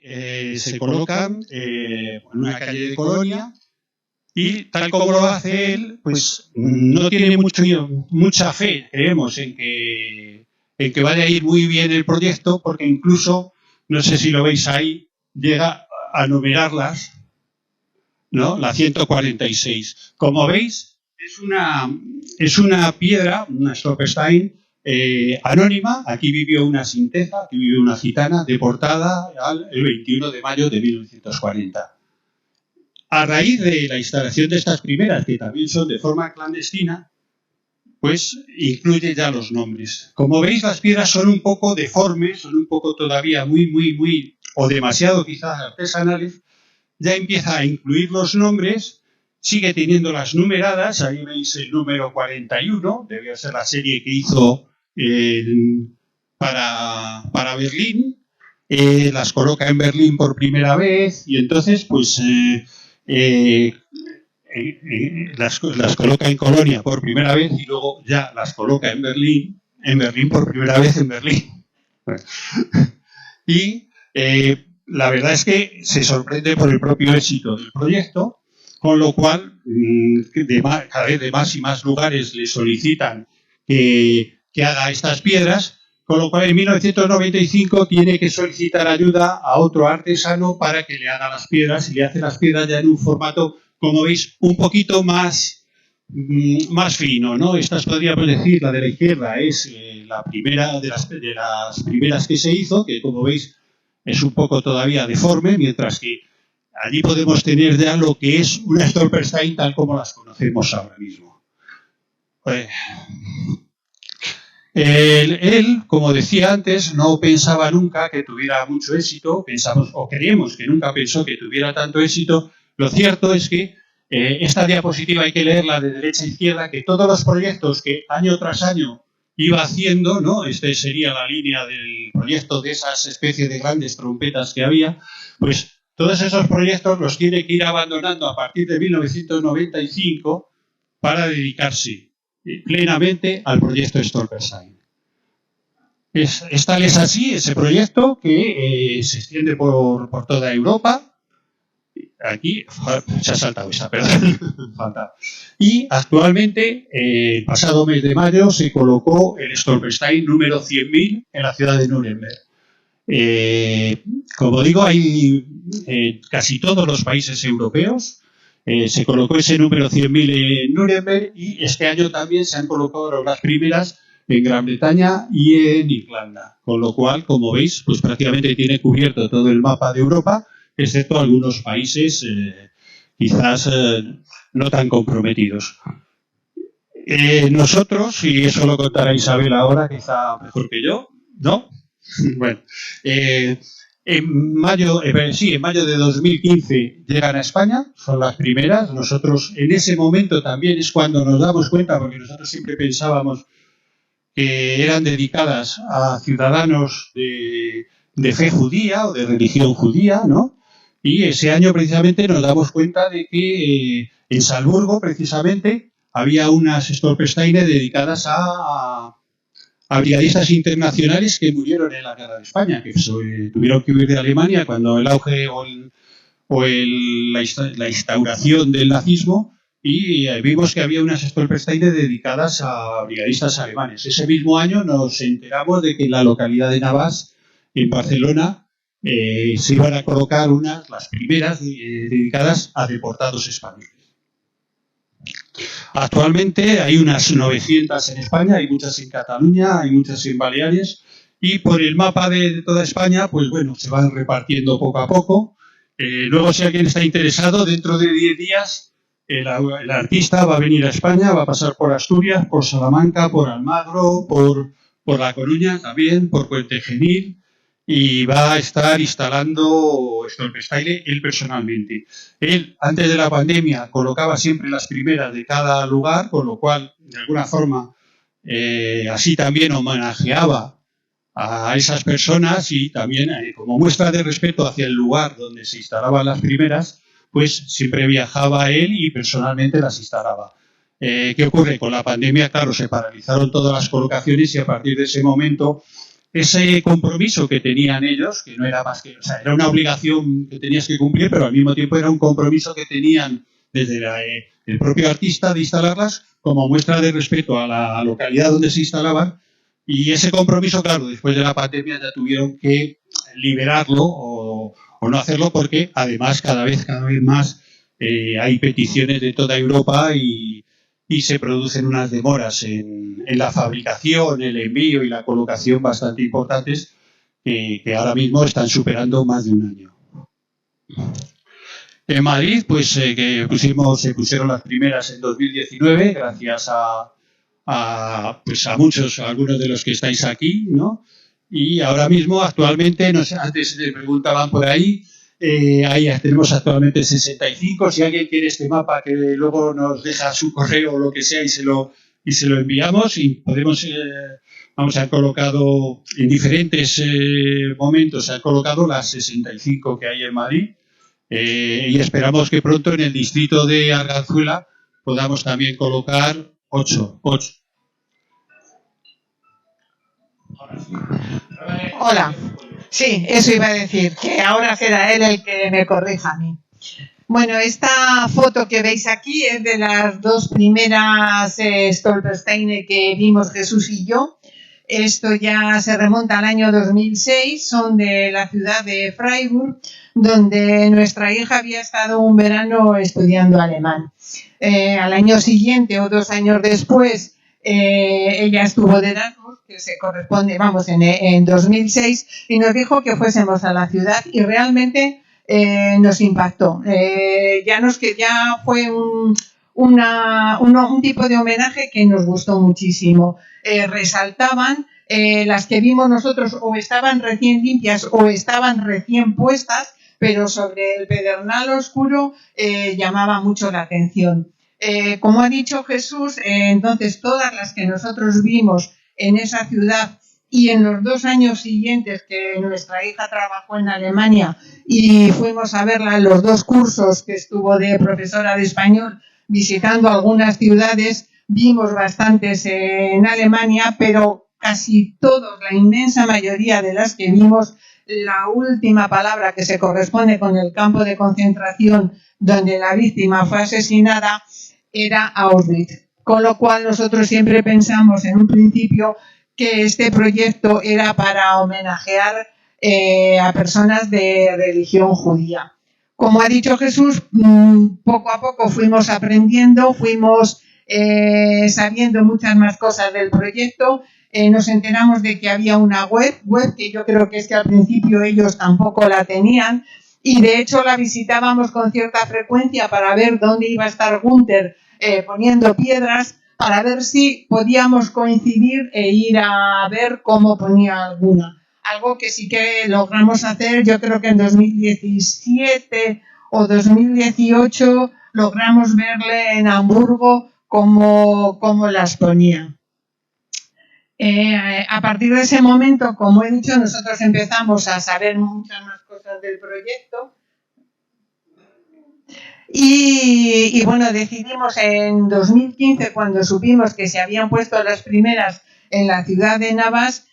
se colocan en una calle de Colonia y, tal como lo hace él, pues no tiene mucha fe, creemos, en que vaya a ir muy bien el proyecto, porque incluso, no sé si lo veis ahí, llega a numerarlas, ¿no? La 146. Como veis, es una piedra, una Stolperstein, anónima. Aquí vivió una sinteza, aquí vivió una gitana, deportada el 21 de mayo de 1940. A raíz de la instalación de estas primeras, que también son de forma clandestina, pues incluye ya los nombres. Como veis, las piedras son un poco deformes, son un poco todavía muy, o demasiado quizás artesanales. Ya empieza a incluir los nombres, sigue teniendo las numeradas. Ahí veis el número 41, debió ser la serie que hizo para Berlín. Las coloca en Berlín por primera vez y entonces pues las coloca en Colonia por primera vez y luego ya las coloca en Berlín por primera vez en Berlín. Y la verdad es que se sorprende por el propio éxito del proyecto, con lo cual cada vez de más y más lugares le solicitan que haga estas piedras, con lo cual en 1995 tiene que solicitar ayuda a otro artesano para que le haga las piedras, y le hace las piedras ya en un formato, como veis, un poquito más fino, ¿no? Estas podríamos decir, la de la izquierda es la primera de las primeras que se hizo, que como veis es un poco todavía deforme, mientras que allí podemos tener ya lo que es una Stolperstein tal como las conocemos ahora mismo. Él, como decía antes, no pensaba nunca que tuviera mucho éxito, creemos que nunca pensó que tuviera tanto éxito. Lo cierto es que esta diapositiva hay que leerla de derecha a izquierda, que todos los proyectos que año tras año iba haciendo, ¿no? Este sería la línea del proyecto de esas especies de grandes trompetas que había, pues todos esos proyectos los tiene que ir abandonando a partir de 1995 para dedicarse plenamente al proyecto Stolperstein. Tal es así ese proyecto que se extiende por toda Europa. Aquí se ha saltado esa, perdón. Y actualmente, el pasado mes de mayo, se colocó el Stolperstein número 100.000 en la ciudad de Nuremberg. Como digo, hay casi todos los países europeos. Se colocó ese número 100.000 en Nuremberg, y este año también se han colocado las primeras en Gran Bretaña y en Irlanda. Con lo cual, como veis, pues prácticamente tiene cubierto todo el mapa de Europa, excepto algunos países quizás no tan comprometidos. Nosotros, y eso lo contará Isabel ahora, quizá mejor que yo, ¿no? Bueno, en mayo de 2015 llegan a España, son las primeras. Nosotros en ese momento también es cuando nos damos cuenta, porque nosotros siempre pensábamos que eran dedicadas a ciudadanos de fe judía o de religión judía, ¿no? Y ese año precisamente nos damos cuenta de que en Salzburgo precisamente había unas Stolpersteine dedicadas a brigadistas internacionales que murieron en la guerra de España, que tuvieron que huir de Alemania cuando el auge la instauración del nazismo, y vimos que había unas Stolpersteine dedicadas a brigadistas alemanes. Ese mismo año nos enteramos de que en la localidad de Navàs, en Barcelona, se iban a colocar las primeras dedicadas a deportados españoles. Actualmente hay unas 900 en España, hay muchas en Cataluña, hay muchas en Baleares, y por el mapa de toda España, pues bueno, se van repartiendo poco a poco. Luego, si alguien está interesado, dentro de 10 días el artista va a venir a España, va a pasar por Asturias, por Salamanca, por Almagro, por La Coruña también, por Puente Genil, y va a estar instalando Stolpersteine él personalmente. Él, antes de la pandemia, colocaba siempre las primeras de cada lugar, con lo cual, de alguna forma, así también homenajeaba a esas personas, y también como muestra de respeto hacia el lugar donde se instalaban las primeras, pues siempre viajaba él y personalmente las instalaba. ¿Qué ocurre? Con la pandemia, claro, se paralizaron todas las colocaciones, y a partir de ese momento ese compromiso que tenían ellos, que no era más que, o sea, era una obligación que tenías que cumplir, pero al mismo tiempo era un compromiso que tenían desde el propio artista de instalarlas como muestra de respeto a la localidad donde se instalaban. Y ese compromiso, claro, después de la pandemia ya tuvieron que liberarlo o no hacerlo, porque además cada vez más hay peticiones de toda Europa y se producen unas demoras en la fabricación, el envío y la colocación bastante importantes que ahora mismo están superando más de un año. En Madrid, pues que se pusieron las primeras en 2019, gracias a algunos de los que estáis aquí, ¿no? Y ahora mismo, actualmente, no sé, antes me preguntaban por ahí, ahí tenemos actualmente 65. Si alguien quiere este mapa, que luego nos deja su correo o lo que sea y se lo enviamos, y podemos, vamos, se han colocado en diferentes momentos, se han colocado las 65 que hay en Madrid, y esperamos que pronto en el distrito de Arganzuela podamos también colocar 8. Hola. Sí, eso iba a decir, que ahora será él el que me corrija a mí. Bueno, esta foto que veis aquí es de las dos primeras Stolpersteine que vimos Jesús y yo. Esto ya se remonta al año 2006, son de la ciudad de Freiburg, donde nuestra hija había estado un verano estudiando alemán. Al año siguiente o 2 años después, ella estuvo de Erasmus, que se corresponde, vamos, en 2006, y nos dijo que fuésemos a la ciudad y realmente nos impactó. Ya fue un tipo de homenaje que nos gustó muchísimo. Resaltaban las que vimos nosotros, o estaban recién limpias o estaban recién puestas, pero sobre el pedernal oscuro llamaba mucho la atención. Como ha dicho Jesús, entonces todas las que nosotros vimos en esa ciudad y en los 2 años siguientes que nuestra hija trabajó en Alemania y fuimos a verla en los 2 cursos que estuvo de profesora de español visitando algunas ciudades, vimos bastantes en Alemania, pero casi todos, la inmensa mayoría de las que vimos, la última palabra que se corresponde con el campo de concentración donde la víctima fue asesinada era Auschwitz. Con lo cual nosotros siempre pensamos en un principio que este proyecto era para homenajear a personas de religión judía. Como ha dicho Jesús, poco a poco fuimos aprendiendo, fuimos sabiendo muchas más cosas del proyecto. Nos enteramos de que había una web que yo creo que es que al principio ellos tampoco la tenían, y de hecho la visitábamos con cierta frecuencia para ver dónde iba a estar Gunther poniendo piedras, para ver si podíamos coincidir e ir a ver cómo ponía alguna. Algo que sí que logramos hacer, yo creo que en 2017 o 2018 logramos verle en Hamburgo cómo las ponía. A partir de ese momento, como he dicho, nosotros empezamos a saber muchas más cosas del proyecto. Y bueno, decidimos en 2015, cuando supimos que se habían puesto las primeras en la ciudad de Navas,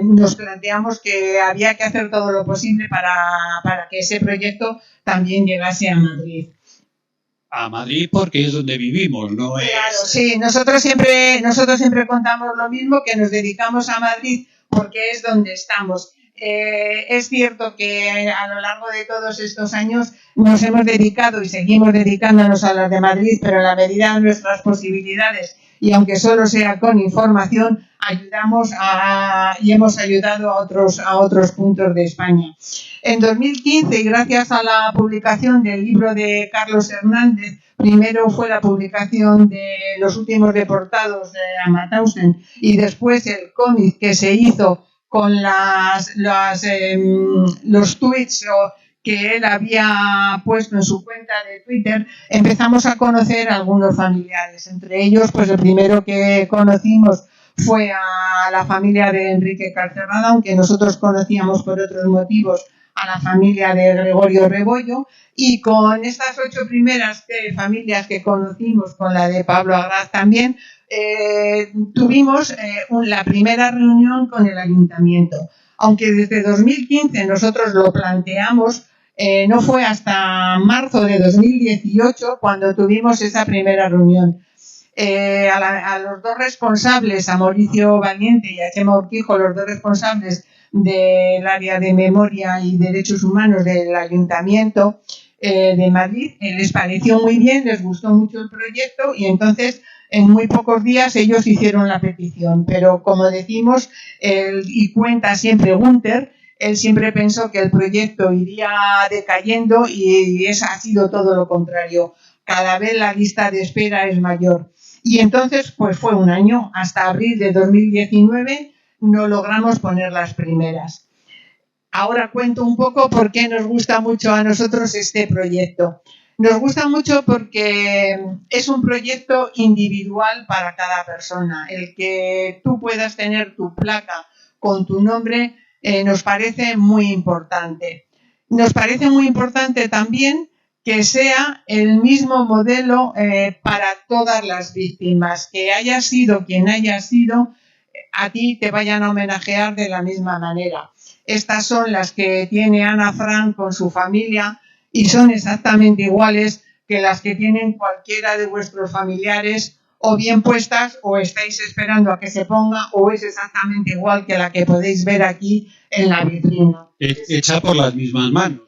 nos planteamos que había que hacer todo lo posible para que ese proyecto también llegase a Madrid. A Madrid porque es donde vivimos, ¿no? Claro, sí, nosotros siempre contamos lo mismo, que nos dedicamos a Madrid porque es donde estamos. Es cierto que a lo largo de todos estos años nos hemos dedicado y seguimos dedicándonos a las de Madrid, pero en la medida de nuestras posibilidades, y aunque solo sea con información, ayudamos y hemos ayudado a otros puntos de España. En 2015, y gracias a la publicación del libro de Carlos Hernández, primero fue la publicación de Los últimos deportados de Mauthausen y después el cómic que se hizo con los tweets que él había puesto en su cuenta de Twitter, empezamos a conocer a algunos familiares. Entre ellos, pues el primero que conocimos fue a la familia de Enrique Carcerrada, aunque nosotros conocíamos por otros motivos a la familia de Gregorio Rebollo, y con estas 8 primeras familias que conocimos, con la de Pablo Agraz también, tuvimos la primera reunión con el ayuntamiento. Aunque desde 2015 nosotros lo planteamos, no fue hasta marzo de 2018 cuando tuvimos esa primera reunión. A los dos responsables, a Mauricio Valiente y a Chema Urquijo, los dos responsables del área de memoria y derechos humanos del Ayuntamiento de Madrid, les pareció muy bien, les gustó mucho el proyecto y entonces en muy pocos días ellos hicieron la petición. Pero como decimos, y cuenta siempre Gunther, él siempre pensó que el proyecto iría decayendo y ha sido todo lo contrario. Cada vez la lista de espera es mayor. Y entonces, pues fue un año, hasta abril de 2019 no logramos poner las primeras. Ahora cuento un poco por qué nos gusta mucho a nosotros este proyecto. Nos gusta mucho porque es un proyecto individual para cada persona. El que tú puedas tener tu placa con tu nombre nos parece muy importante. Nos parece muy importante también que sea el mismo modelo para todas las víctimas, que haya sido quien haya sido, a ti te vayan a homenajear de la misma manera. Estas son las que tiene Ana Frank con su familia y son exactamente iguales que las que tienen cualquiera de vuestros familiares, o bien puestas o estáis esperando a que se ponga, o es exactamente igual que la que podéis ver aquí en la vitrina. Hecha por las mismas manos.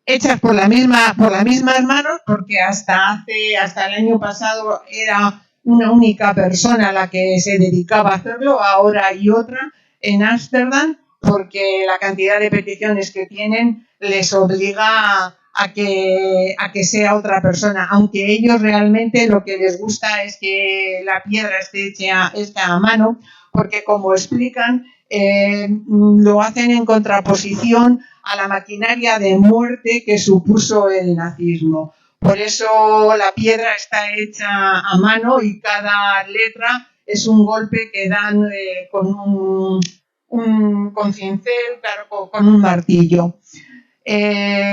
Hechas por las mismas manos, porque hasta el año pasado era una única persona la que se dedicaba a hacerlo, ahora hay otra en Ámsterdam, porque la cantidad de peticiones que tienen les obliga a que sea otra persona, aunque ellos realmente lo que les gusta es que la piedra esté hecha a mano, porque como explican, lo hacen en contraposición a la maquinaria de muerte que supuso el nazismo. Por eso la piedra está hecha a mano y cada letra es un golpe que dan con cincel, claro, con un martillo.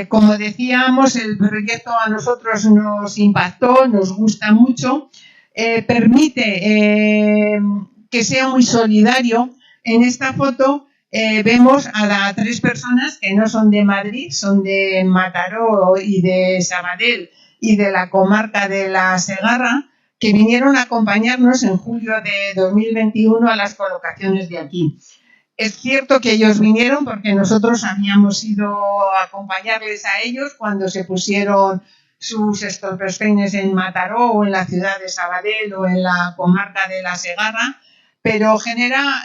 Como decíamos, el proyecto a nosotros nos impactó, nos gusta mucho, permite que sea muy solidario. En esta foto vemos a 3 personas que no son de Madrid, son de Mataró y de Sabadell y de la comarca de la Segarra, que vinieron a acompañarnos en julio de 2021 a las colocaciones de aquí. Es cierto que ellos vinieron porque nosotros habíamos ido a acompañarles a ellos cuando se pusieron sus stolpersteines en Mataró o en la ciudad de Sabadell o en la comarca de la Segarra, pero genera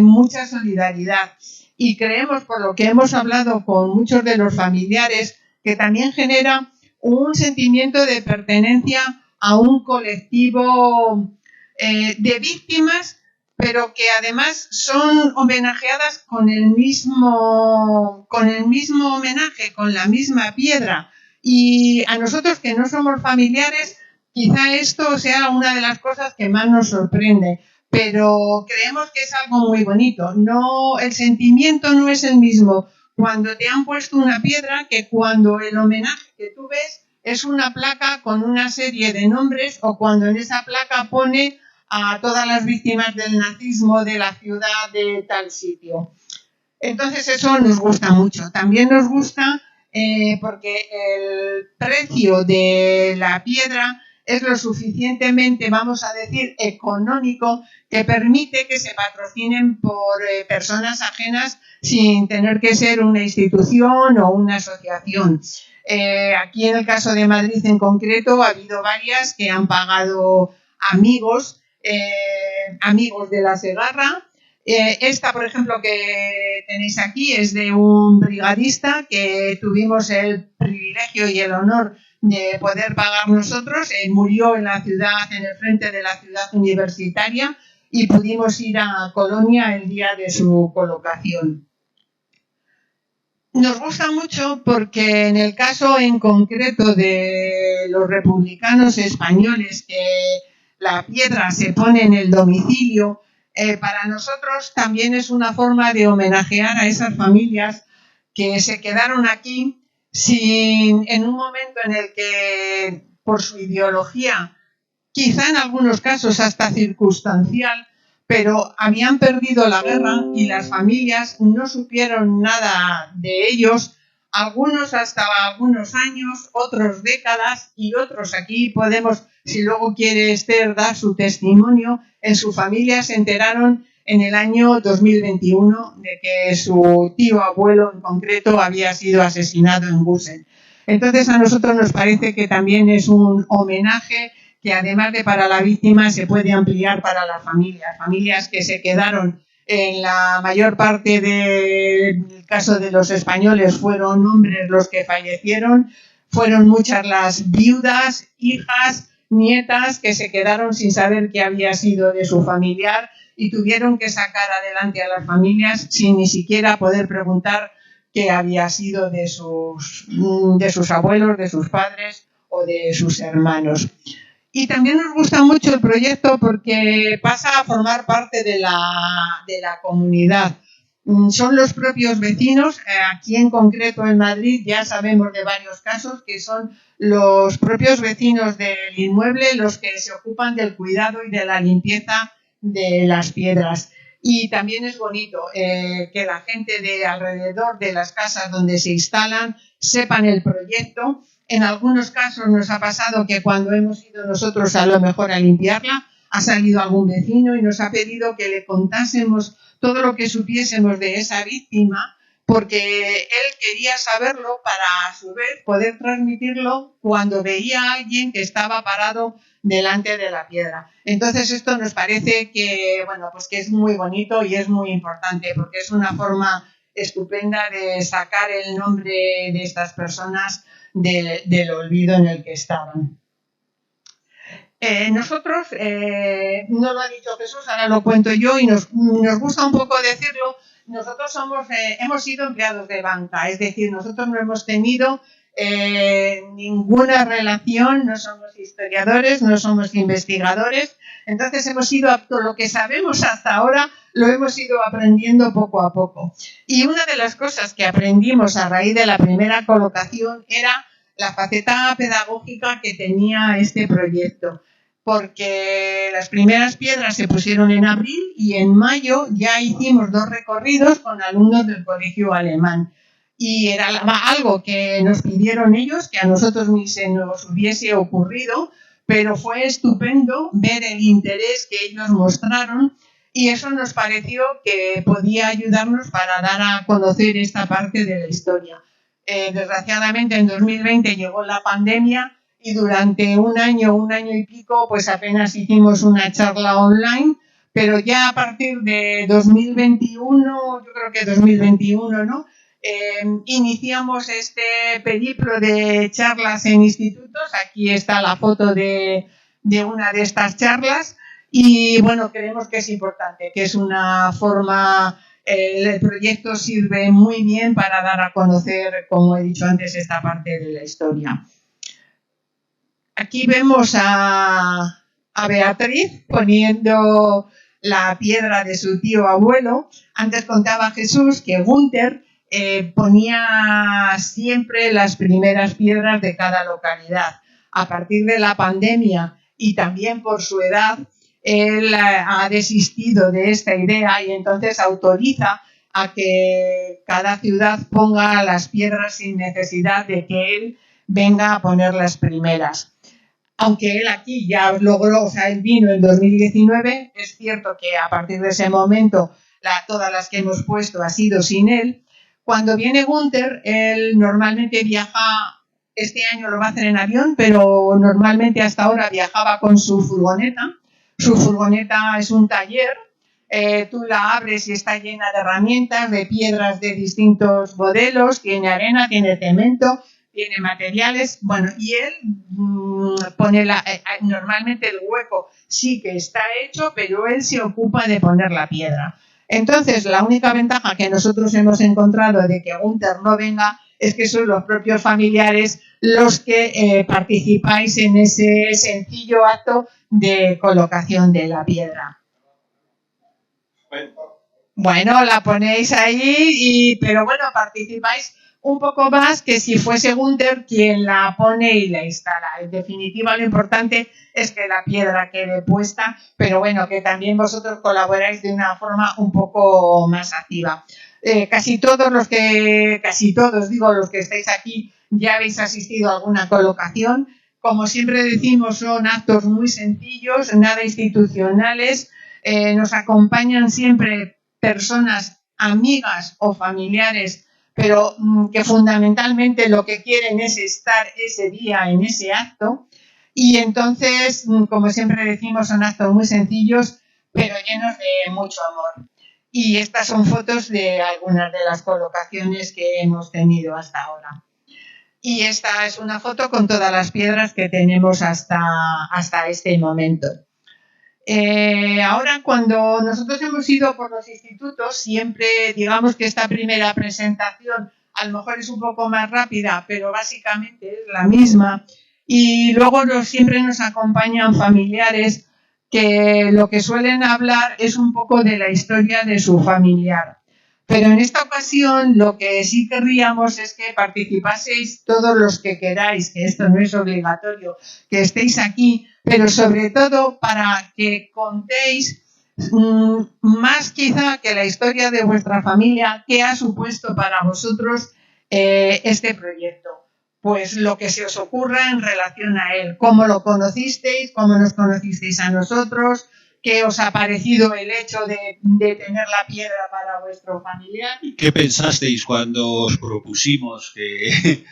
mucha solidaridad. Y creemos, por lo que hemos hablado con muchos de los familiares, que también genera un sentimiento de pertenencia a un colectivo de víctimas, pero que además son homenajeadas con el mismo homenaje, con la misma piedra. Y a nosotros que no somos familiares, quizá esto sea una de las cosas que más nos sorprende, pero creemos que es algo muy bonito. No, el sentimiento no es el mismo cuando te han puesto una piedra que cuando el homenaje que tú ves es una placa con una serie de nombres, o cuando en esa placa pone a todas las víctimas del nazismo de la ciudad de tal sitio. Entonces eso nos gusta mucho. También nos gusta porque el precio de la piedra es lo suficientemente, vamos a decir, económico, que permite que se patrocinen por personas ajenas sin tener que ser una institución o una asociación. Aquí en el caso de Madrid en concreto ha habido varias que han pagado amigos de la Segarra. Esta, por ejemplo, que tenéis aquí es de un brigadista que tuvimos el privilegio y el honor de poder pagar nosotros. Murió en la ciudad, en el frente de la ciudad universitaria, y pudimos ir a Colonia el día de su colocación. Nos gusta mucho porque en el caso en concreto de los republicanos españoles, que la piedra se pone en el domicilio, para nosotros también es una forma de homenajear a esas familias que se quedaron aquí en un momento en el que, por su ideología, quizá en algunos casos hasta circunstancial, pero habían perdido la guerra y las familias no supieron nada de ellos, algunos hasta algunos años, otros décadas, y otros aquí podemos, si luego quiere Esther dar su testimonio, en su familia se enteraron en el año 2021 de que su tío abuelo en concreto había sido asesinado en Gusel. Entonces a nosotros nos parece que también es un homenaje que además de para la víctima se puede ampliar para las familias que se quedaron. En la mayor parte del caso de los españoles fueron hombres los que fallecieron, fueron muchas las viudas, hijas, nietas que se quedaron sin saber qué había sido de su familiar y tuvieron que sacar adelante a las familias sin ni siquiera poder preguntar qué había sido de sus abuelos, de sus padres o de sus hermanos. Y también nos gusta mucho el proyecto porque pasa a formar parte de la comunidad. Son los propios vecinos, aquí en concreto en Madrid ya sabemos de varios casos que son los propios vecinos del inmueble los que se ocupan del cuidado y de la limpieza de las piedras. Y también es bonito que la gente de alrededor de las casas donde se instalan sepan el proyecto. En algunos casos nos ha pasado que cuando hemos ido nosotros a lo mejor a limpiarla, ha salido algún vecino y nos ha pedido que le contásemos todo lo que supiésemos de esa víctima, porque él quería saberlo para a su vez poder transmitirlo cuando veía a alguien que estaba parado delante de la piedra. Entonces esto nos parece que, bueno, pues que es muy bonito y es muy importante porque es una forma estupenda de sacar el nombre de estas personas del olvido en el que estaban. Nosotros, no lo ha dicho Jesús, ahora lo cuento yo y nos gusta un poco decirlo, nosotros hemos sido empleados de banca, es decir, nosotros no hemos tenido ninguna relación, no somos historiadores, no somos investigadores, entonces hemos ido a todo lo que sabemos hasta ahora, lo hemos ido aprendiendo poco a poco. Y una de las cosas que aprendimos a raíz de la primera colocación era la faceta pedagógica que tenía este proyecto, porque las primeras piedras se pusieron en abril y en mayo ya hicimos 2 recorridos con alumnos del colegio alemán. Y era algo que nos pidieron ellos, que a nosotros ni se nos hubiese ocurrido, pero fue estupendo ver el interés que ellos mostraron y eso nos pareció que podía ayudarnos para dar a conocer esta parte de la historia. Desgraciadamente en 2020 llegó la pandemia y durante un año y pico pues apenas hicimos una charla online, pero ya a partir de 2021, yo creo que 2021, ¿no? Iniciamos este periplo de charlas en institutos. Aquí está la foto de una de estas charlas y bueno, creemos que es importante, que es una forma, el proyecto sirve muy bien para dar a conocer, como he dicho antes, esta parte de la historia. Aquí vemos a Beatriz poniendo la piedra de su tío abuelo. Antes contaba Jesús que Gunther ponía siempre las primeras piedras de cada localidad. A partir de la pandemia y también por su edad, él ha desistido de esta idea y entonces autoriza a que cada ciudad ponga las piedras sin necesidad de que él venga a poner las primeras. Aunque él aquí ya logró, o sea, él vino en 2019, es cierto que a partir de ese momento todas las que hemos puesto ha sido sin él. Cuando viene Gunther, él normalmente viaja, este año lo va a hacer en avión, pero normalmente hasta ahora viajaba con su furgoneta. Su furgoneta es un taller, tú la abres y está llena de herramientas, de piedras de distintos modelos, tiene arena, tiene cemento, tiene materiales, bueno, y él pone normalmente el hueco sí que está hecho, pero él se ocupa de poner la piedra. Entonces, la única ventaja que nosotros hemos encontrado de que Gunther no venga es que son los propios familiares los que participáis en ese sencillo acto de colocación de la piedra. Bueno, la ponéis ahí, pero bueno, participáis un poco más que si fuese Gunther quien la pone y la instala. En definitiva, lo importante es que la piedra quede puesta, pero bueno, que también vosotros colaboráis de una forma un poco más activa. Casi todos, los que estáis aquí, ya habéis asistido a alguna colocación. Como siempre decimos, son actos muy sencillos, nada institucionales. Nos acompañan siempre personas amigas o familiares, pero que fundamentalmente lo que quieren es estar ese día en ese acto. Y entonces, como siempre decimos, son actos muy sencillos, pero llenos de mucho amor. Y estas son fotos de algunas de las colocaciones que hemos tenido hasta ahora. Y esta es una foto con todas las piedras que tenemos hasta este momento. Ahora, cuando nosotros hemos ido por los institutos, siempre digamos que esta primera presentación a lo mejor es un poco más rápida, pero básicamente es la misma. Y luego siempre nos acompañan familiares que lo que suelen hablar es un poco de la historia de su familiar. Pero en esta ocasión lo que sí querríamos es que participaseis todos los que queráis, que esto no es obligatorio, que estéis aquí, pero sobre todo para que contéis más quizá que la historia de vuestra familia, qué ha supuesto para vosotros este proyecto. Pues lo que se os ocurra en relación a él, cómo lo conocisteis, cómo nos conocisteis a nosotros, qué os ha parecido el hecho de tener la piedra para vuestro familiar. ¿Qué pensasteis cuando os propusimos que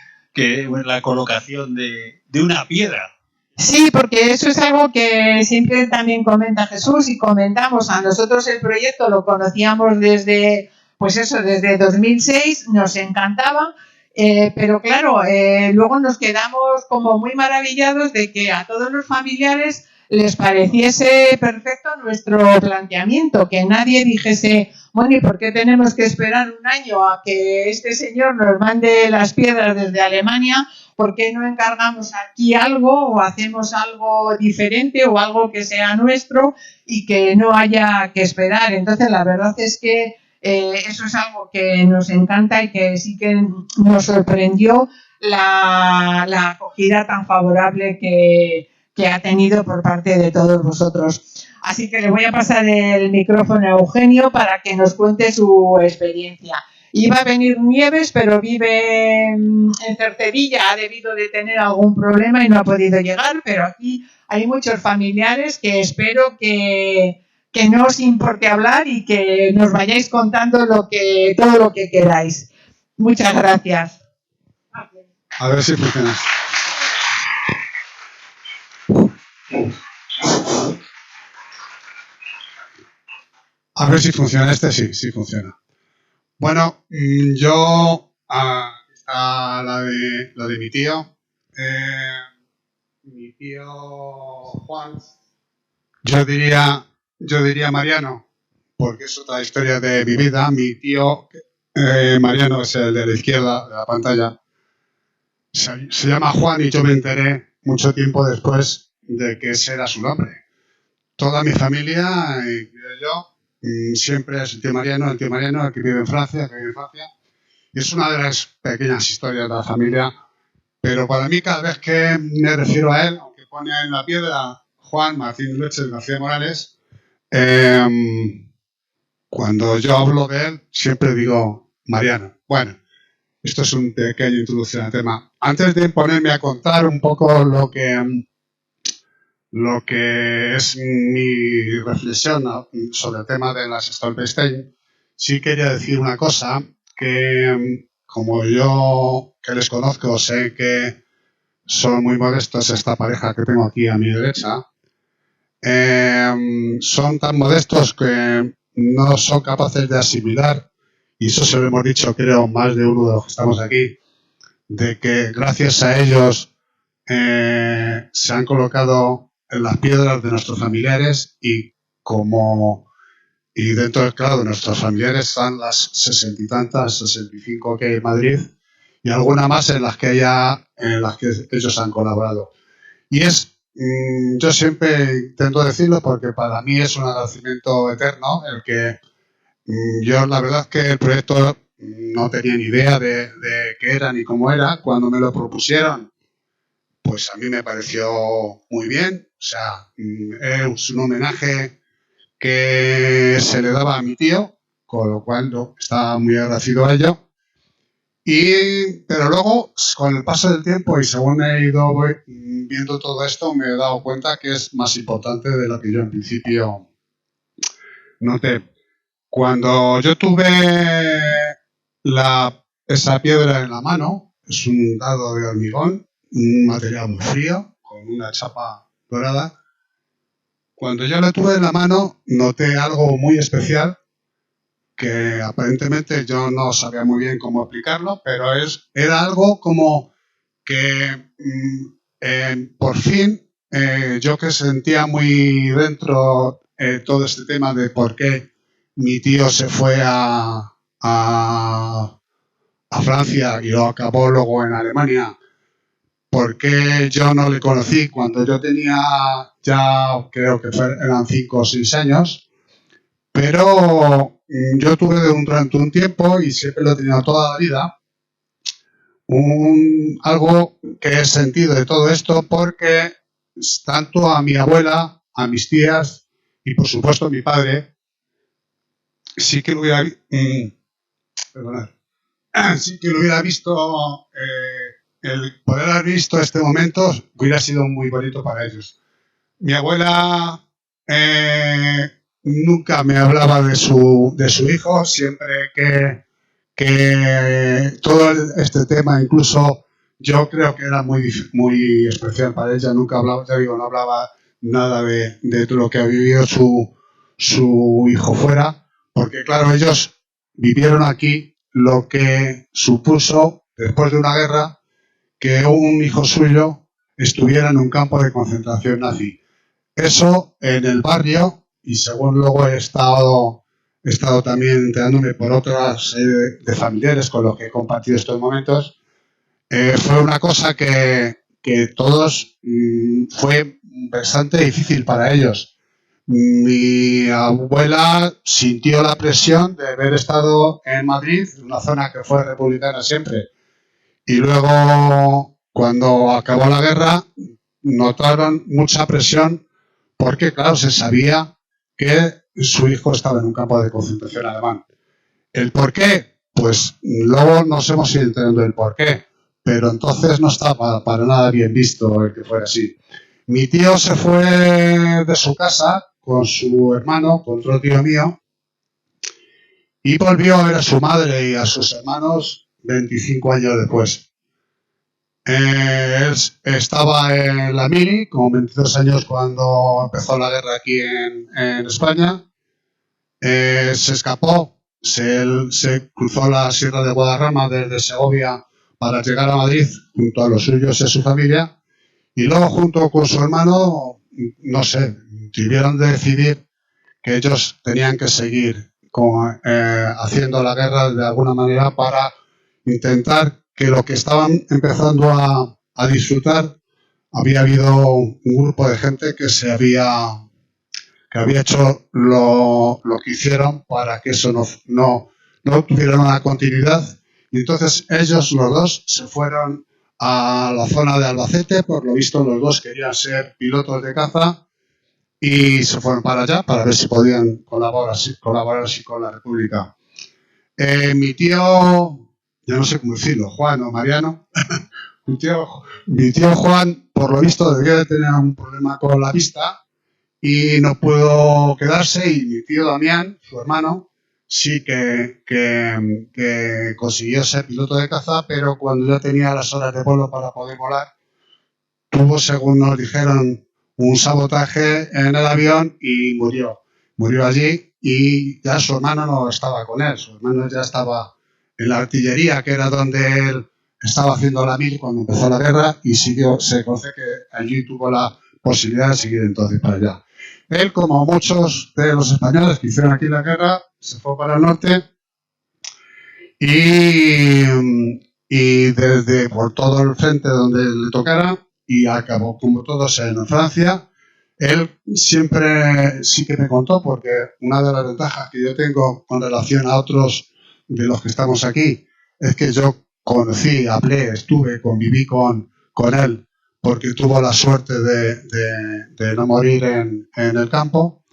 la colocación de una piedra? Sí, porque eso es algo que siempre también comenta Jesús y comentamos. A nosotros el proyecto lo conocíamos desde 2006, nos encantaba, pero claro, luego nos quedamos como muy maravillados de que a todos los familiares les pareciese perfecto nuestro planteamiento, que nadie dijese, bueno, ¿y por qué tenemos que esperar un año a que este señor nos mande las piedras desde Alemania? ¿Por qué no encargamos aquí algo o hacemos algo diferente o algo que sea nuestro y que no haya que esperar? Entonces, la verdad es que eso es algo que nos encanta y que sí que nos sorprendió la acogida tan favorable que ha tenido por parte de todos vosotros. Así que le voy a pasar el micrófono a Eugenio para que nos cuente su experiencia. Iba a venir Nieves, pero vive en Cercedilla, ha debido de tener algún problema y no ha podido llegar, pero aquí hay muchos familiares que espero que no os importe hablar y que nos vayáis contando todo lo que queráis. Muchas gracias. A ver si funciona. A ver si funciona. Sí funciona. Bueno, yo está la de mi tío. Mi tío Juan. Yo diría Mariano, porque es otra historia de mi vida. Mi tío Mariano es el de la izquierda de la pantalla. Se llama Juan y yo me enteré mucho tiempo después de que ese era su nombre. Toda mi familia, incluido yo, siempre es el tío Mariano, el que vive en Francia, Y es una de las pequeñas historias de la familia. Pero para mí, cada vez que me refiero a él, aunque pone en la piedra Juan Martín Lueches García Morales, cuando yo hablo de él, siempre digo Mariano. Bueno, esto es un pequeño introducción al tema. Antes de ponerme a contar un poco lo que es mi reflexión sobre el tema de las Stolperstein, sí quería decir una cosa, que como yo que les conozco, sé que son muy modestos, esta pareja que tengo aquí a mi derecha, son tan modestos que no son capaces de asimilar, y eso se lo hemos dicho creo más de uno de los que estamos aquí, de que gracias a ellos se han colocado en las piedras de nuestros familiares y dentro del claro de nuestros familiares están las 60 y tantas, 65 que hay en Madrid y alguna más en las que ellos han colaborado. Y yo siempre intento decirlo porque para mí es un agradecimiento eterno el que Yo la verdad es que el proyecto no tenía ni idea de qué era ni cómo era. Cuando me lo propusieron, pues a mí me pareció muy bien. O sea, es un homenaje que se le daba a mi tío, con lo cual estaba muy agradecido a ello. Pero luego, con el paso del tiempo y según he ido viendo todo esto, me he dado cuenta que es más importante de lo que yo en principio noté. Cuando yo tuve esa piedra en la mano, es un dado de hormigón, un material muy frío, con una chapa dorada. Cuando yo la tuve en la mano, noté algo muy especial que aparentemente yo no sabía muy bien cómo explicarlo, pero era algo como que por fin yo que sentía muy dentro todo este tema de por qué mi tío se fue a Francia y lo acabó luego en Alemania, por qué yo no le conocí cuando yo tenía ya, creo que eran 5 o 6 años, pero yo tuve durante un tiempo, y siempre lo he tenido toda la vida, algo que he sentido de todo esto, porque tanto a mi abuela, a mis tías y por supuesto a mi padre, sí que lo hubiera, sí que lo hubiera visto, el poder haber visto este momento hubiera sido muy bonito para ellos. Mi abuela nunca me hablaba de su hijo, siempre que todo este tema, incluso yo creo que era muy especial para ella, nunca hablaba, ya digo, no hablaba nada de lo que ha vivido su hijo fuera, porque claro, ellos vivieron aquí lo que supuso, después de una guerra, que un hijo suyo estuviera en un campo de concentración nazi. Eso en el barrio, y según luego he estado también enterándome por otras de familiares con los que he compartido estos momentos, fue una cosa que todos fue bastante difícil para ellos. Mi abuela sintió la presión de haber estado en Madrid, una zona que fue republicana siempre, y luego cuando acabó la guerra notaron mucha presión porque, claro, se sabía que su hijo estaba en un campo de concentración alemán. ¿El por qué? Pues luego nos hemos ido enterando del por qué, pero entonces no estaba para nada bien visto el que fuera así. Mi tío se fue de su casa con su hermano, con otro tío mío, y volvió a ver a su madre y a sus hermanos 25 años después. Él estaba en la mili, con 22 años cuando empezó la guerra aquí en España. Se escapó, se cruzó la Sierra de Guadarrama desde Segovia para llegar a Madrid junto a los suyos y a su familia. Y luego, junto con su hermano, no sé, tuvieron de decidir que ellos tenían que seguir haciendo la guerra de alguna manera para intentar que lo que estaban empezando a disfrutar, había habido un grupo de gente que había hecho lo que hicieron para que eso no tuviera una continuidad. Y entonces ellos, los dos, se fueron a la zona de Albacete. Por lo visto, los dos querían ser pilotos de caza y se fueron para allá para ver si podían colaborar así con la República. Mi tío, ya no sé cómo decirlo, Juan o Mariano, mi tío Juan, por lo visto, debía de tener un problema con la vista y no pudo quedarse, y mi tío Damián, su hermano, sí que consiguió ser piloto de caza, pero cuando ya tenía las horas de vuelo para poder volar, tuvo, según nos dijeron, un sabotaje en el avión y murió. Murió allí, y ya su hermano no estaba con él, su hermano ya estaba en la artillería, que era donde él estaba haciendo la mil cuando empezó la guerra, y se conoce que allí tuvo la posibilidad de seguir entonces para allá. Él, como muchos de los españoles que hicieron aquí la guerra, se fue para el norte y desde por todo el frente donde le tocara, y acabó como todos en Francia. Él siempre sí que me contó, porque una de las ventajas que yo tengo con relación a otros de los que estamos aquí es que yo conocí, hablé, conviví con él, porque tuvo la suerte de no morir en el campo.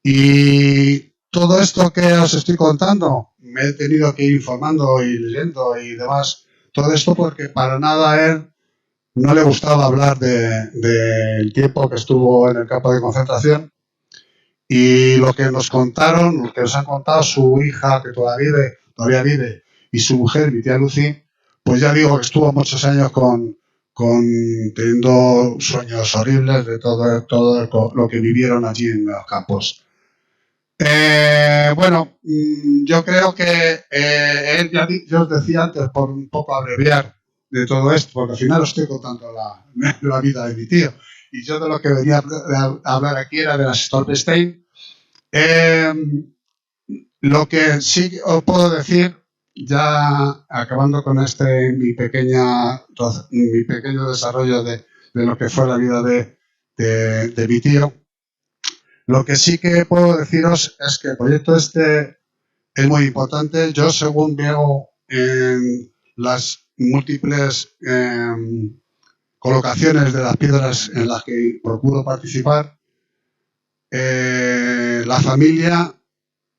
Y todo esto que os estoy contando, me he tenido que ir informando y leyendo y demás. Todo esto porque para nada a él no le gustaba hablar del tiempo que estuvo en el campo de concentración. Y lo que nos contaron, lo que nos han contado su hija, que todavía vive, y su mujer, mi tía Lucy, pues ya digo que estuvo muchos años teniendo sueños horribles de todo lo que vivieron allí en los campos. Bueno, yo creo que él, yo os decía antes, por un poco abreviar de todo esto, porque al final os estoy contando la vida de mi tío. Y yo de lo que venía a hablar aquí era de las Stolperstein. Lo que sí os puedo decir, ya acabando con mi pequeño desarrollo de lo que fue la vida de mi tío, lo que sí que puedo deciros es que el proyecto este es muy importante. Yo, según veo en las múltiples colocaciones de las piedras en las que procuro participar, la familia,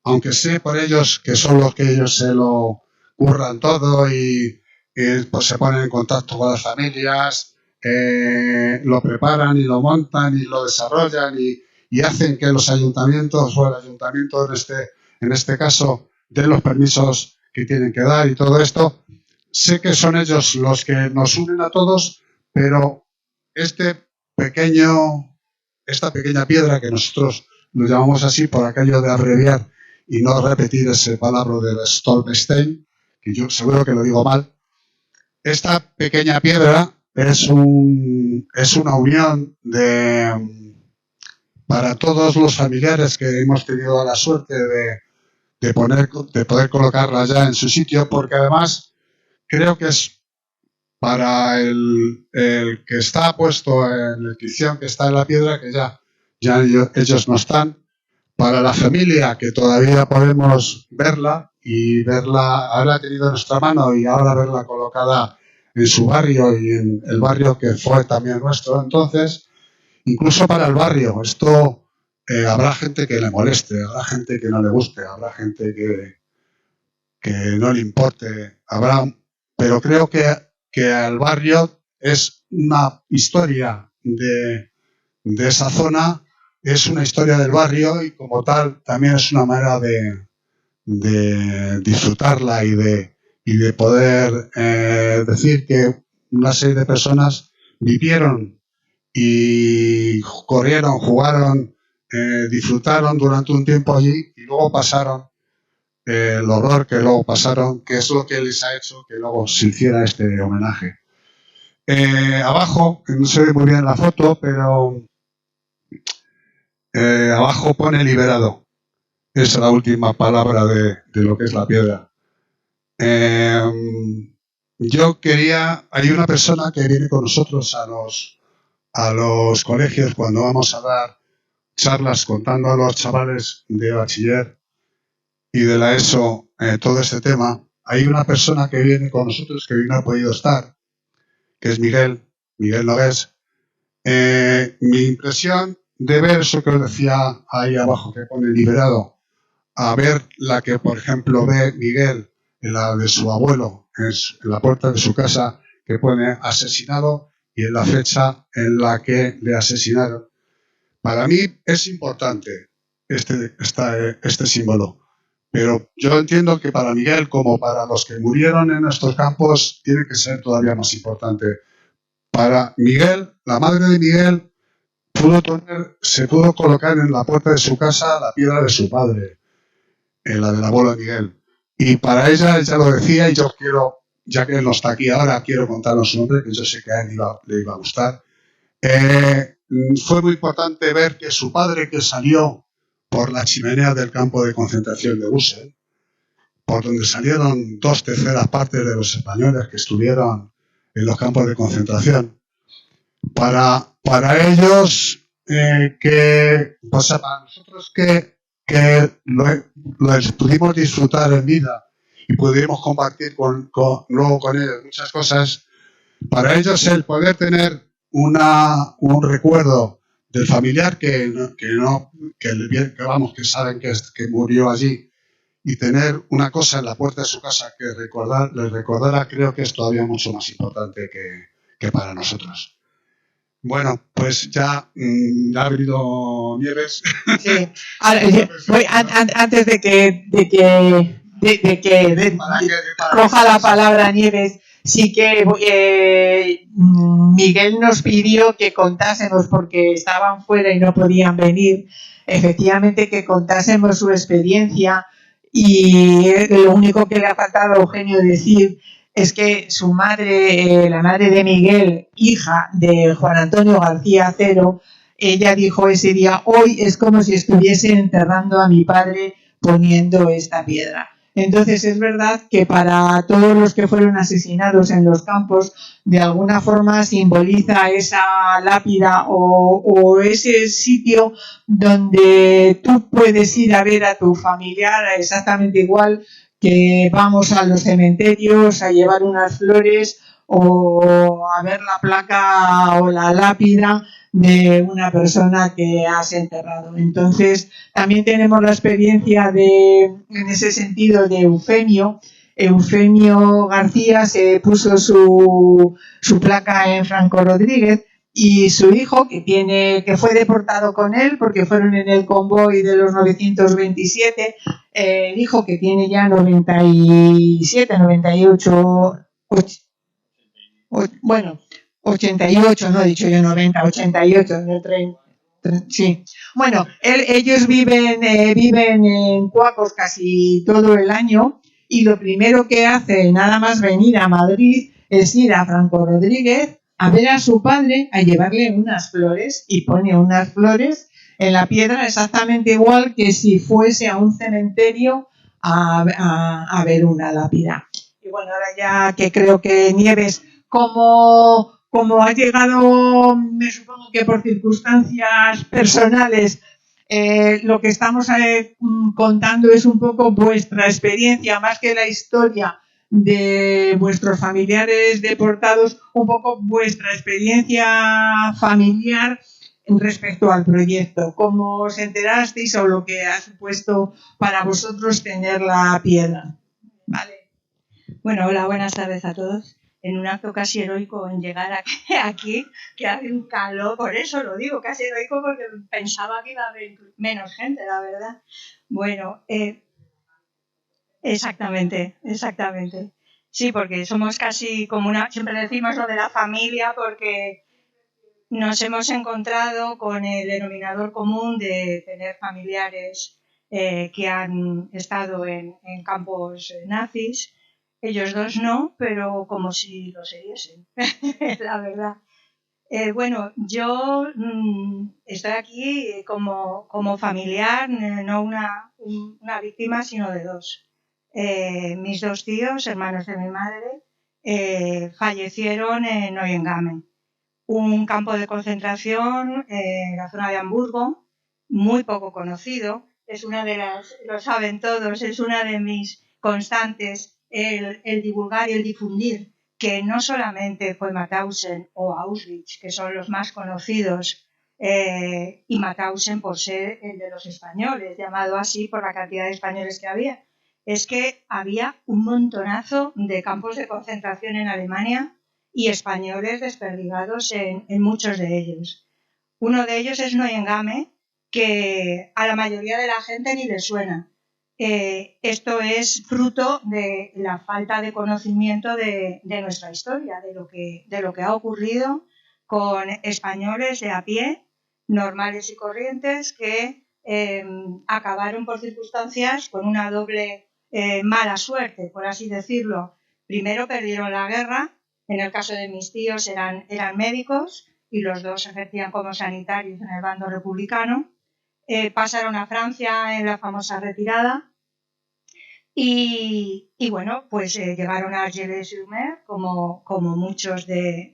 aunque sé por ellos que son los que ellos se lo curran todo y pues se ponen en contacto con las familias, lo preparan y lo montan y lo desarrollan y hacen que los ayuntamientos o el ayuntamiento en este caso den los permisos que tienen que dar y todo esto. Sé que son ellos los que nos unen a todos, pero esta pequeña piedra que nosotros lo llamamos así por aquello de abreviar y no repetir ese palabra de Stolperstein, que yo seguro que lo digo mal, esta pequeña piedra es una unión para todos los familiares que hemos tenido la suerte de poder colocarla ya en su sitio, porque además creo que es para el que está puesto en la inscripción que está en la piedra, que ya ellos no están, para la familia que todavía podemos verla y haberla tenido en nuestra mano y ahora verla colocada en su barrio y en el barrio que fue también nuestro entonces, incluso para el barrio. Esto habrá gente que le moleste, habrá gente que no le guste, habrá gente que no le importe, pero creo que al barrio es una historia de esa zona, es una historia del barrio y como tal también es una manera de disfrutarla y de poder decir que una serie de personas vivieron y corrieron, jugaron, disfrutaron durante un tiempo allí y luego pasaron el horror que luego pasaron, que es lo que les ha hecho que luego se hiciera este homenaje. Abajo, no se ve muy bien la foto, pero abajo pone liberado. Esa es la última palabra de lo que es la piedra. Hay una persona que viene con nosotros a los colegios cuando vamos a dar charlas contando a los chavales de bachiller y de la ESO todo este tema. Hay una persona que viene con nosotros que hoy no ha podido estar, que es Miguel Nogués. Mi impresión de ver eso que os decía ahí abajo que pone liberado, a ver la que por ejemplo ve Miguel en la de su abuelo, en la puerta de su casa, que pone asesinado y en la fecha en la que le asesinaron. Para mí es importante este símbolo, pero yo entiendo que para Miguel, como para los que murieron en estos campos, tiene que ser todavía más importante. Para Miguel, la madre de Miguel se pudo colocar en la puerta de su casa la piedra de su padre, la del abuelo de Miguel. Y para ella lo decía, y yo quiero, ya que él no está aquí ahora, quiero contaros su nombre, que yo sé que a él le iba a gustar. Fue muy importante ver que su padre, que salió por la chimenea del campo de concentración de Ussel, por donde salieron 2/3 partes de los españoles que estuvieron en los campos de concentración, para ellos que pues, para nosotros que lo pudimos disfrutar en vida y pudimos compartir luego con ellos muchas cosas, para ellos el poder tener un recuerdo del familiar que vamos, que saben que murió allí, y tener una cosa en la puerta de su casa que les recordara, creo que es todavía mucho más importante que para nosotros. Bueno, pues ya ha venido Nieves. Sí. Ahora, antes de que coja la palabra Nieves, sí que Miguel nos pidió que contásemos, porque estaban fuera y no podían venir, efectivamente que contásemos su experiencia, y lo único que le ha faltado a Eugenio decir es que su madre, la madre de Miguel, hija de Juan Antonio García Acero, ella dijo ese día: hoy es como si estuviese enterrando a mi padre poniendo esta piedra. Entonces es verdad que para todos los que fueron asesinados en los campos, de alguna forma simboliza esa lápida o ese sitio donde tú puedes ir a ver a tu familiar exactamente igual que vamos a los cementerios a llevar unas flores o a ver la placa o la lápida de una persona que has enterrado. Entonces, también tenemos la experiencia en ese sentido, de Eufemio. Eufemio García se puso su placa en Franco Rodríguez, y su hijo, que fue deportado con él porque fueron en el convoy de los 927, el hijo, que tiene ya 97, 98, bueno, 88, no he dicho yo 90, 88, en el tren. Sí. Bueno, ellos viven en Cuacos casi todo el año, y lo primero que hace, nada más venir a Madrid, es ir a Franco Rodríguez a ver a su padre, a llevarle unas flores, y pone unas flores en la piedra exactamente igual que si fuese a un cementerio a ver una lápida. Y bueno, ahora ya que creo que Nieves, como ha llegado, me supongo que por circunstancias personales, lo que estamos contando es un poco vuestra experiencia, más que la historia de vuestros familiares deportados, un poco vuestra experiencia familiar respecto al proyecto. ¿Cómo os enterasteis o lo que ha supuesto para vosotros tener la piedra? Vale. Bueno, hola, buenas tardes a todos. En un acto casi heroico en llegar aquí, que hace un calor, por eso lo digo, casi heroico, porque pensaba que iba a haber menos gente, la verdad. Bueno, exactamente. Sí, porque somos casi como siempre decimos lo de la familia, porque nos hemos encontrado con el denominador común de tener familiares que han estado en campos nazis. Ellos dos no, pero como si lo siguiesen, la verdad. Bueno, yo estoy aquí como familiar, no una víctima, sino de dos. Mis dos tíos, hermanos de mi madre, fallecieron en Neuengamme, un campo de concentración en la zona de Hamburgo, muy poco conocido. Es una de lo saben todos, es una de mis constantes, el divulgar y el difundir, que no solamente fue Mauthausen o Auschwitz, que son los más conocidos, y Mauthausen por ser el de los españoles, llamado así por la cantidad de españoles que había. Es que había un montonazo de campos de concentración en Alemania y españoles desperdigados en muchos de ellos. Uno de ellos es Neuengamme, que a la mayoría de la gente ni le suena. Esto es fruto de la falta de conocimiento de nuestra historia, de lo que ha ocurrido con españoles de a pie, normales y corrientes, que acabaron por circunstancias con una doble mala suerte, por así decirlo. Primero perdieron la guerra. En el caso de mis tíos eran médicos y los dos ejercían como sanitarios en el bando republicano. Pasaron a Francia en la famosa retirada y bueno, pues llegaron a Argelès-sur-Mer, como muchos de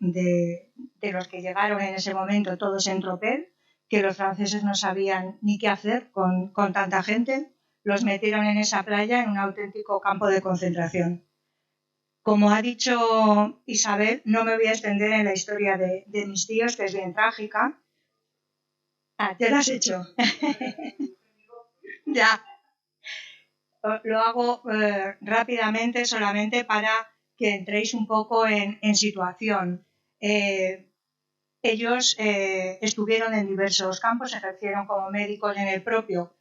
los que llegaron en ese momento, todos en tropel, que los franceses no sabían ni qué hacer con tanta gente, los metieron en esa playa en un auténtico campo de concentración. Como ha dicho Isabel, no me voy a extender en la historia de mis tíos, que es bien trágica. Ah, ¿te lo has hecho? Ya. Lo hago rápidamente, solamente para que entréis un poco en situación. Ellos estuvieron en diversos campos, ejercieron como médicos en el propio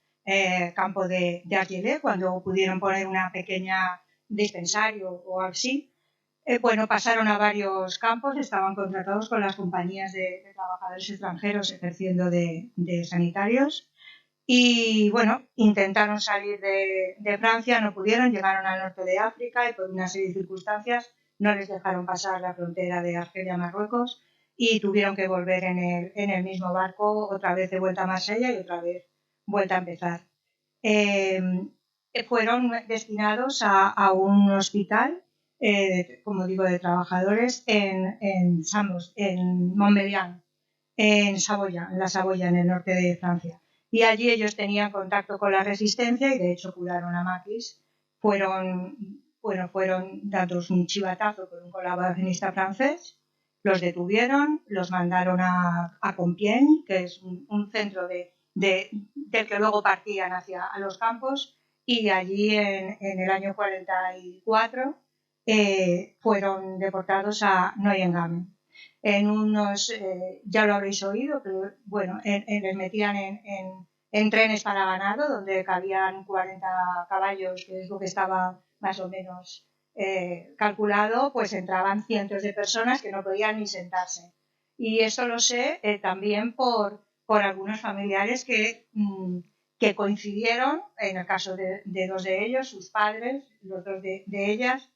campo de Argelès, cuando pudieron poner una pequeña dispensario o así. Bueno, pasaron a varios campos, estaban contratados con las compañías de trabajadores extranjeros ejerciendo de sanitarios. Y bueno, intentaron salir de Francia, no pudieron, llegaron al norte de África y por una serie de circunstancias no les dejaron pasar la frontera de Argelia a Marruecos y tuvieron que volver en el mismo barco, otra vez de vuelta a Marsella y otra vez vuelta a empezar. Fueron destinados a un hospital, como digo, de trabajadores en Montmélian, en Saboya, en la Saboya, en el norte de Francia. Y allí ellos tenían contacto con la resistencia y de hecho curaron a Maquis. Fueron dados un chivatazo por un colaboracionista francés, los detuvieron, los mandaron a Compiègne, que es un centro del que luego partían hacia los campos, y allí en el año 44 fueron deportados a Neuengamme. En unos, ya lo habréis oído, pero bueno, les metían en trenes para ganado, donde cabían 40 caballos, que es lo que estaba más o menos calculado, pues entraban cientos de personas que no podían ni sentarse. Y esto lo sé también por algunos familiares que coincidieron, en el caso de dos de ellos, sus padres, los dos de ellas,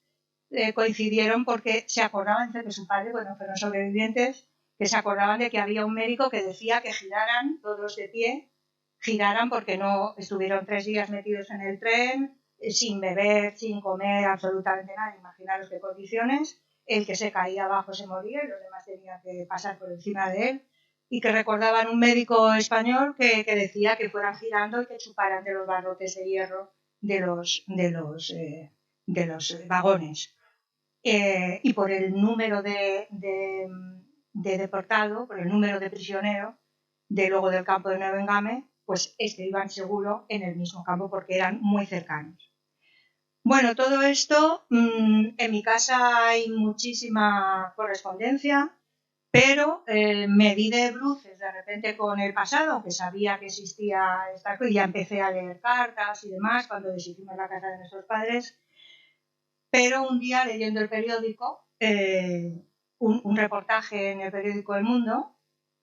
coincidieron porque se acordaban de que su padre, bueno, fueron sobrevivientes, que se acordaban de que había un médico que decía que giraran todos de pie, giraran porque no estuvieron 3 días metidos en el tren, sin beber, sin comer absolutamente nada, imaginaros qué condiciones, el que se caía abajo se moría y los demás tenían que pasar por encima de él, y que recordaban un médico español que decía que fueran girando y que chuparan de los barrotes de hierro de los vagones. Y por el número de deportado, por el número de prisionero luego del campo de Neuengamme, pues iban seguro en el mismo campo porque eran muy cercanos. Bueno, todo esto, en mi casa hay muchísima correspondencia, pero me di de bruces de repente con el pasado, aunque sabía que existía esta cosa, y ya empecé a leer cartas y demás cuando deshicimos la casa de nuestros padres. Pero un día, leyendo el periódico, un reportaje en el periódico El Mundo,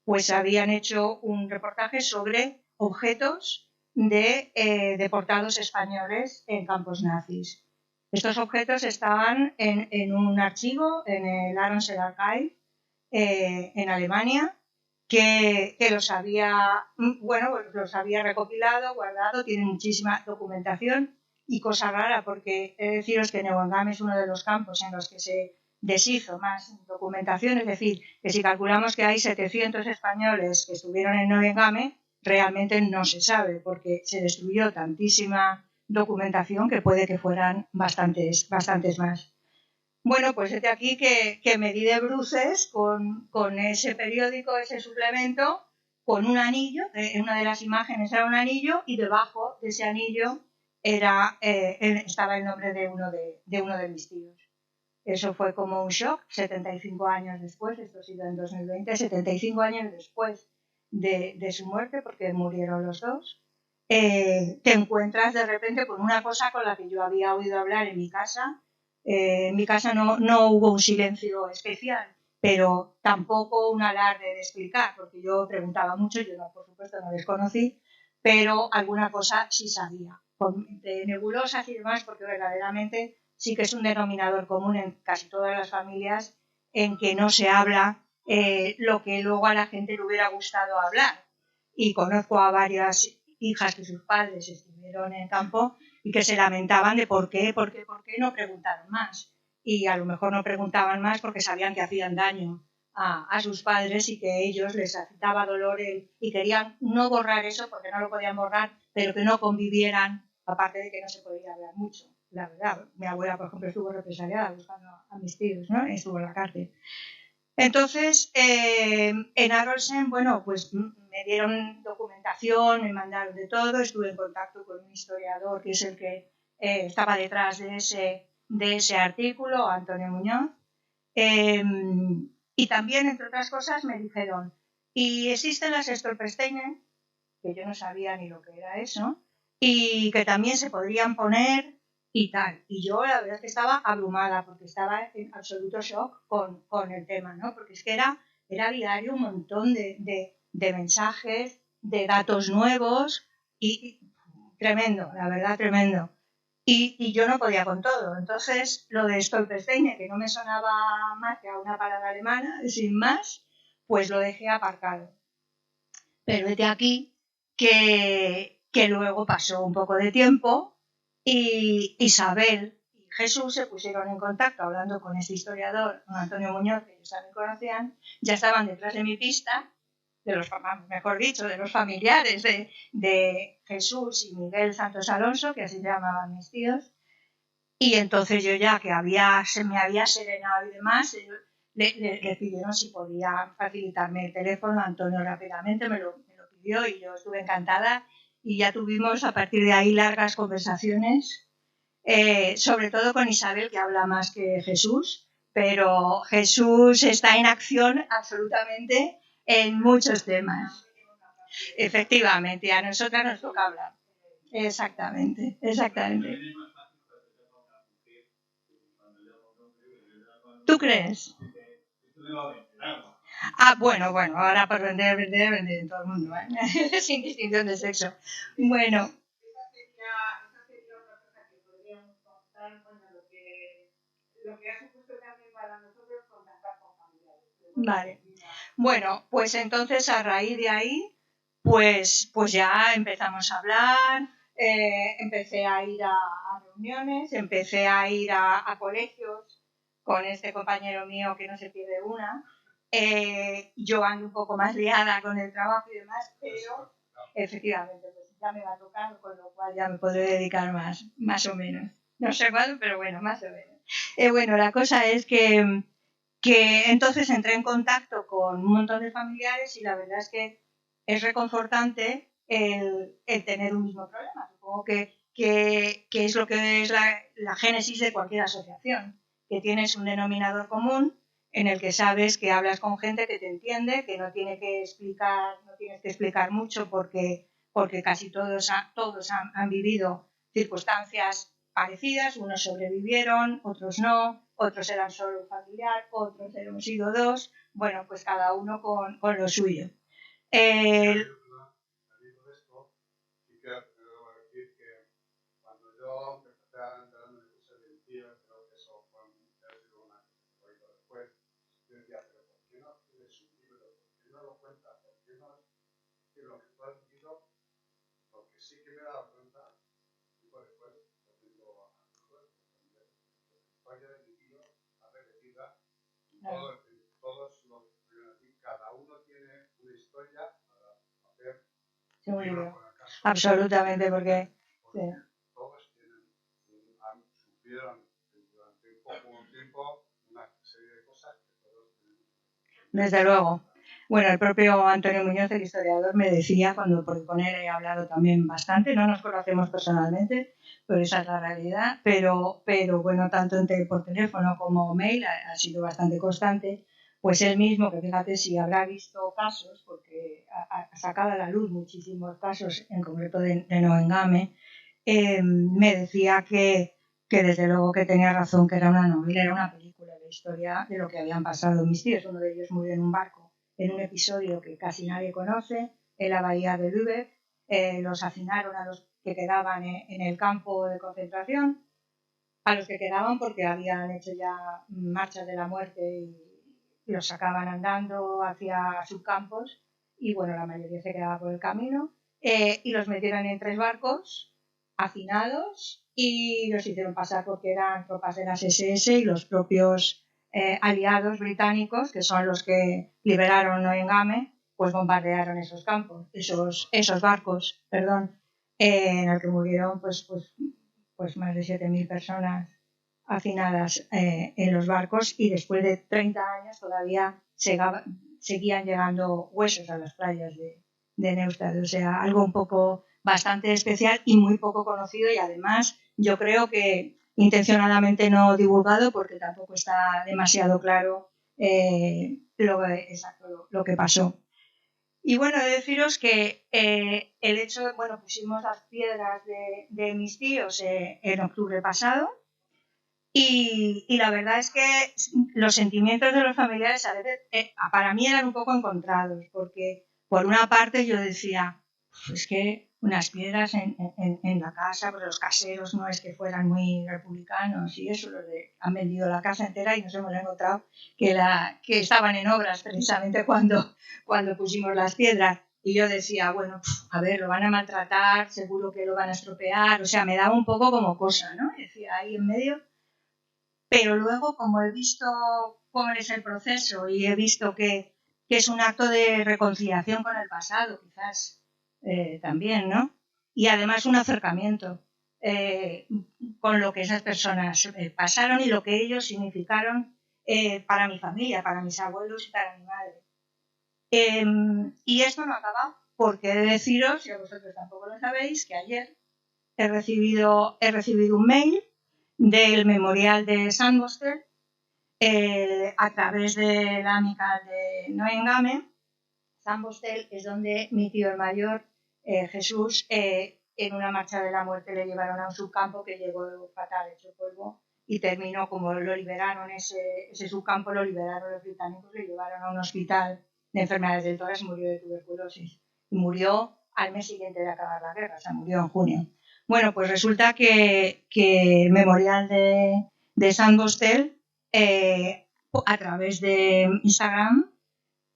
pues habían hecho un reportaje sobre objetos de deportados españoles en campos nazis. Estos objetos estaban en un archivo, en el Aronsel Archive, en Alemania, que los había recopilado, guardado, tienen muchísima documentación. Y cosa rara, porque he de deciros que Neuengamme es uno de los campos en los que se deshizo más documentación, es decir, que si calculamos que hay 700 españoles que estuvieron en Neuengamme, realmente no se sabe, porque se destruyó tantísima documentación que puede que fueran bastantes más. Bueno, pues desde aquí que me di de bruces con ese periódico, ese suplemento, con un anillo, en una de las imágenes era un anillo, y debajo de ese anillo estaba el nombre de uno de mis tíos. Eso fue como un shock, 75 años después, esto ha sido en 2020, 75 años después de su muerte, porque murieron los dos, te encuentras de repente con una cosa con la que yo había oído hablar en mi casa. En mi casa no hubo un silencio especial, pero tampoco un alarde de explicar, porque yo preguntaba mucho, yo por supuesto no les conocí, pero alguna cosa sí sabía, de nebulosas y demás, porque verdaderamente sí que es un denominador común en casi todas las familias en que no se habla lo que luego a la gente le hubiera gustado hablar. Y conozco a varias hijas que sus padres estuvieron en campo y que se lamentaban de por qué no preguntaron más. Y a lo mejor no preguntaban más porque sabían que hacían daño a sus padres y que ellos les daba dolor y querían no borrar eso porque no lo podían borrar, pero que no convivieran, aparte de que no se podía hablar mucho. La verdad, mi abuela, por ejemplo, estuvo represaliada buscando a mis tíos, ¿no? Estuvo en la cárcel. Entonces, en Arolsen, bueno, pues me dieron documentación, me mandaron de todo, estuve en contacto con un historiador que es el que estaba detrás de ese artículo, Antonio Muñoz, y también, entre otras cosas, me dijeron, y existen las Stolpersteinen, que yo no sabía ni lo que era eso, y que también se podrían poner y tal. Y yo la verdad es que estaba abrumada porque estaba en absoluto shock con el tema, ¿no? Porque es que era diario un montón de mensajes, de datos nuevos y tremendo, la verdad, tremendo. Y yo no podía con todo. Entonces, lo de Stolpersteine, que no me sonaba más que a una palabra alemana, sin más, pues lo dejé aparcado. Pero de aquí que luego pasó un poco de tiempo y Isabel y Jesús se pusieron en contacto hablando con este historiador, con Antonio Muñoz, que ellos también conocían, ya estaban detrás de mi pista, mejor dicho, de los familiares de Jesús y Miguel Santos Alonso, que así se llamaban mis tíos, y entonces yo ya que se me había serenado y demás, le pidieron si podía facilitarme el teléfono. Antonio rápidamente me lo pidió y yo estuve encantada y ya tuvimos a partir de ahí largas conversaciones, sobre todo con Isabel, que habla más que Jesús, pero Jesús está en acción absolutamente en muchos temas. Efectivamente, a nosotras nos toca hablar. Exactamente, exactamente. ¿Tú crees? Bueno, ahora por vender en todo el mundo, ¿eh? Sin distinción de sexo. Bueno. Esa sería otra cosa que podríamos contar, lo que ha supuesto también para nosotros contactar con familiares. Vale. Bueno, pues entonces a raíz de ahí, pues ya empezamos a hablar, empecé a ir a reuniones, empecé a ir a colegios con este compañero mío que no se pierde una. Yo ando un poco más liada con el trabajo y demás, pero efectivamente pues ya me va a tocar, con lo cual ya me podré dedicar más o menos. No sé cuándo, pero bueno, más o menos. Bueno, la cosa es que entonces entré en contacto con un montón de familiares y la verdad es que es reconfortante el tener un mismo problema. Supongo que es lo que es la génesis de cualquier asociación, que tienes un denominador común en el que sabes que hablas con gente que te entiende, que no tienes que explicar mucho porque casi todos han vivido circunstancias parecidas, unos sobrevivieron, otros no, otros eran solo un familiar, otros hemos sido dos, bueno, pues cada uno con lo suyo. Yo empecé a entrar en el curso de tío, creo que eso fue un poquito después. Yo decía, pero ¿por qué no escribes un libro? ¿Por qué no lo cuentas? ¿Por qué no escribes lo que tú has vivido? Porque sí que me he dado cuenta, tiempo después, lo tengo a todos, la historia de mi tío está repetida. Todos los que cada uno tiene una historia para hacer un libro con el caso. Absolutamente, porque sí. Durante un tiempo una serie de cosas que todos tenemos. Desde luego. Bueno, el propio Antonio Muñoz, el historiador, me decía, porque con él he hablado también bastante, no nos conocemos personalmente, pero esa es la realidad, pero bueno, tanto por teléfono como mail ha sido bastante constante, pues él mismo, que fíjate si habrá visto casos, porque ha sacado a la luz muchísimos casos, en concreto de Noengame, me decía que desde luego que tenía razón, que era una novela, era una película, la historia de lo que habían pasado mis tíos. Uno de ellos murió en un barco, en un episodio que casi nadie conoce, en la bahía de Lübeck. Los hacinaron a los que quedaban en el campo de concentración, a los que quedaban porque habían hecho ya marchas de la muerte y los sacaban andando hacia sus campos y bueno, la mayoría se quedaba por el camino y los metieron en 3 barcos hacinados y los hicieron pasar porque eran tropas de las SS y los propios aliados británicos, que son los que liberaron Neuengamme, pues bombardearon esos campos, esos barcos, en el que murieron pues más de 7.000 personas hacinadas en los barcos, y después de 30 años todavía seguían llegando huesos a las playas de Neustadt. O sea, algo un poco bastante especial y muy poco conocido, y además yo creo que intencionadamente no divulgado, porque tampoco está demasiado claro lo que pasó. Y bueno, he de deciros que el hecho, pusimos las piedras de mis tíos en octubre pasado, y la verdad es que los sentimientos de los familiares a veces para mí eran un poco encontrados, porque por una parte yo decía, es que unas piedras en la casa, pero los caseros no es que fueran muy republicanos y eso, han vendido la casa entera y nos hemos encontrado que estaban en obras precisamente cuando pusimos las piedras. Y yo decía, bueno, a ver, lo van a maltratar, seguro que lo van a estropear, o sea, me daba un poco como cosa, ¿no? Decía, ahí en medio. Pero luego, como he visto cómo es el proceso y he visto que es un acto de reconciliación con el pasado, quizás también, ¿no? Y además un acercamiento con lo que esas personas pasaron y lo que ellos significaron para mi familia, para mis abuelos y para mi madre. Y esto no ha acabado, porque he de deciros, y a vosotros tampoco lo sabéis, que ayer he recibido un mail del memorial de Sandbostel a través de la amical de Neuengamme. Sandbostel es donde mi tío el mayor, Jesús, en una marcha de la muerte le llevaron a un subcampo que llegó fatal, hecho polvo, y terminó, como lo liberaron, ese subcampo lo liberaron los británicos, le llevaron a un hospital de enfermedades del tórax y murió de tuberculosis. Y murió al mes siguiente de acabar la guerra, o sea, murió en junio. Bueno, pues resulta que el memorial de Sandbostel, a través de Instagram,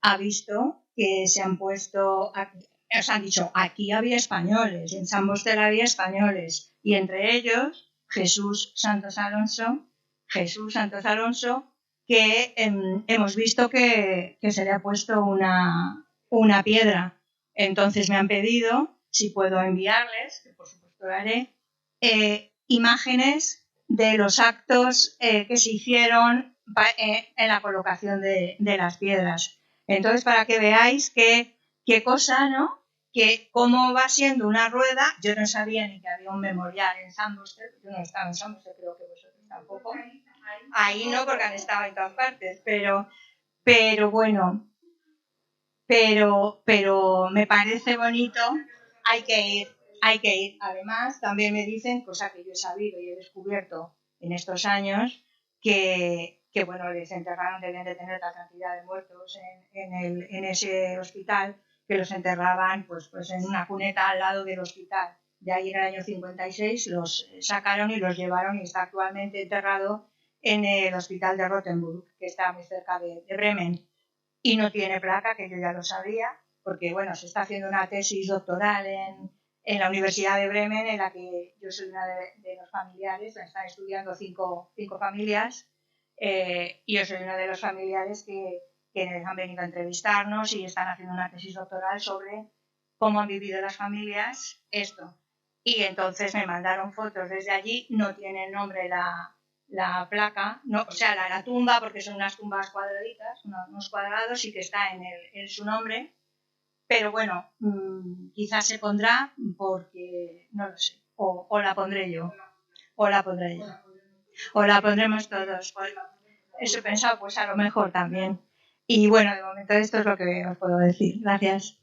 ha visto que se han puesto, os han dicho, aquí había españoles, en Sandbostel había españoles, y entre ellos Jesús Santos Alonso, que hemos visto que se le ha puesto una piedra. Entonces me han pedido si puedo enviarles, que por supuesto lo haré, imágenes de los actos que se hicieron en la colocación de las piedras. Entonces, para que veáis qué cosa, ¿no? Que cómo va siendo una rueda. Yo no sabía ni que había un memorial en Sandbostel, yo no estaba en Sandbostel, creo que vosotros tampoco. Ahí no, porque han estado en todas partes, pero bueno, pero me parece bonito, hay que ir. Además, también me dicen, cosa que yo he sabido y he descubierto en estos años, que bueno, les enterraron, deben de tener la cantidad de muertos en ese hospital, que los enterraban pues en una cuneta al lado del hospital. De ahí en el año 56 los sacaron y los llevaron, y está actualmente enterrado en el hospital de Rothenburg, que está muy cerca de Bremen. Y no tiene placa, que yo ya lo sabía, porque bueno, se está haciendo una tesis doctoral en la Universidad de Bremen, en la que yo soy una de los familiares, están estudiando cinco familias, y yo soy una de los familiares que han venido a entrevistarnos y están haciendo una tesis doctoral sobre cómo han vivido las familias esto. Y entonces me mandaron fotos desde allí, no tiene el nombre la placa, no, o sea, la tumba, porque son unas tumbas cuadraditas, unos cuadrados, y que está en su nombre, pero bueno, quizás se pondrá porque, no lo sé, o la pondré yo, o la pondremos todos. Eso he pensado, pues a lo mejor también. Y bueno, de momento esto es lo que os puedo decir. Gracias.